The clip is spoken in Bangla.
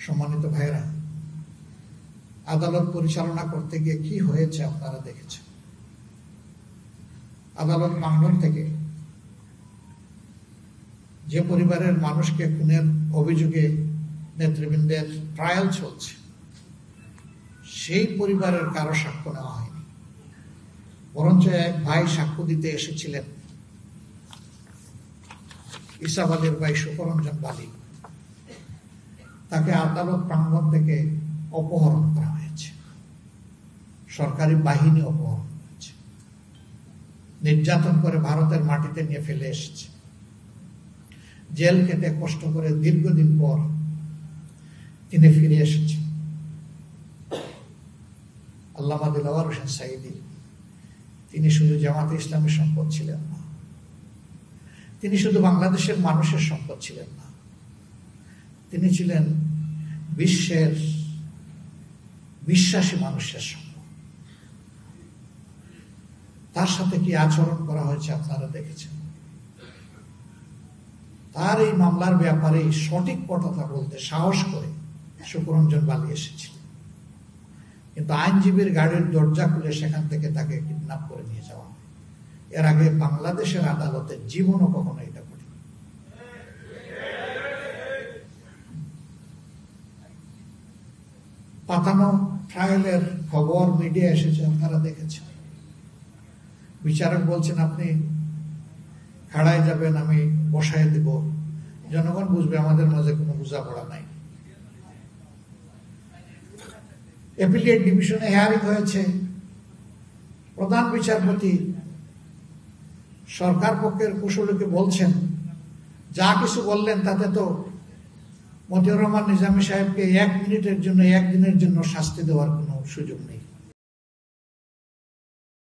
সম্মানিত ভাইরা, আদালত পরিচালনা করতে গিয়ে কি হয়েছে আপনারা দেখেছেন। আদালত প্রাঙ্গণ থেকে যে পরিবারের মানুষকে খুনের অভিযোগে নেতৃবৃন্দের ট্রায়াল চলছে, সেই পরিবারের কারো সাক্ষ্য নেওয়া হয়নি। বরঞ্চ এক ভাই সাক্ষ্য দিতে এসেছিলেন, ইসাব আলীর ভাই সুকরঞ্জন বালি, তাকে আদালত প্রাঙ্গণ থেকে অপহরণ করা হয়েছে। সরকারি বাহিনী অপহরণ করেছে, নির্যাতন করে ভারতের মাটিতে নিয়ে ফেলে এসেছে। জেল কেটে কষ্ট করে দীর্ঘদিন পর তিনি ফিরে এসেছেন। আল্লামা দিলওয়ার হোসেন সাঈদী, তিনি শুধু জামাতে ইসলামের সম্পদ ছিলেন না, তিনি শুধু বাংলাদেশের মানুষের সম্পদ ছিলেন না, তিনি ছিলেন বিশ্বের বিশ্বাসী মানুষের সম্পদ। তার সাথে কি আচরণ করা হয়েছে আপনারা দেখেছেন। তার এই মামলার ব্যাপারে সঠিক কথাটা বলতে সাহস করে সুকরঞ্জন বালি এসেছিলেন, কিন্তু আইনজীবীর গাড়ির দরজা খুলে সেখান থেকে তাকে কিডন্যাপ করে নিয়ে যাওয়া হয়। এর আগে বাংলাদেশের আদালতে জীবনও কখনো এটা করেনি। পাতানো ট্রায়ালের খবর মিডিয়া এসেছে, আপনারা দেখেছেন। বিচারক বলছেন আপনি খাড়ায় যাবেন, আমি বসায় দিব, জনগণ বুঝবে আমাদের মাঝে কোনো বোঝাপড়া নাই। অ্যাপিলিয়েট ডিভিশনে হিয়ারিং হয়েছে, প্রধান বিচারপতি সরকার পক্ষের কুশলীকে বলছেন যা কিছু বললেন তাতে তো মতিউর রহমান নিজামী সাহেবকে 1 মিনিটের জন্য 1 দিনের জন্য শাস্তি দেওয়ার কোনো সুযোগ নেই।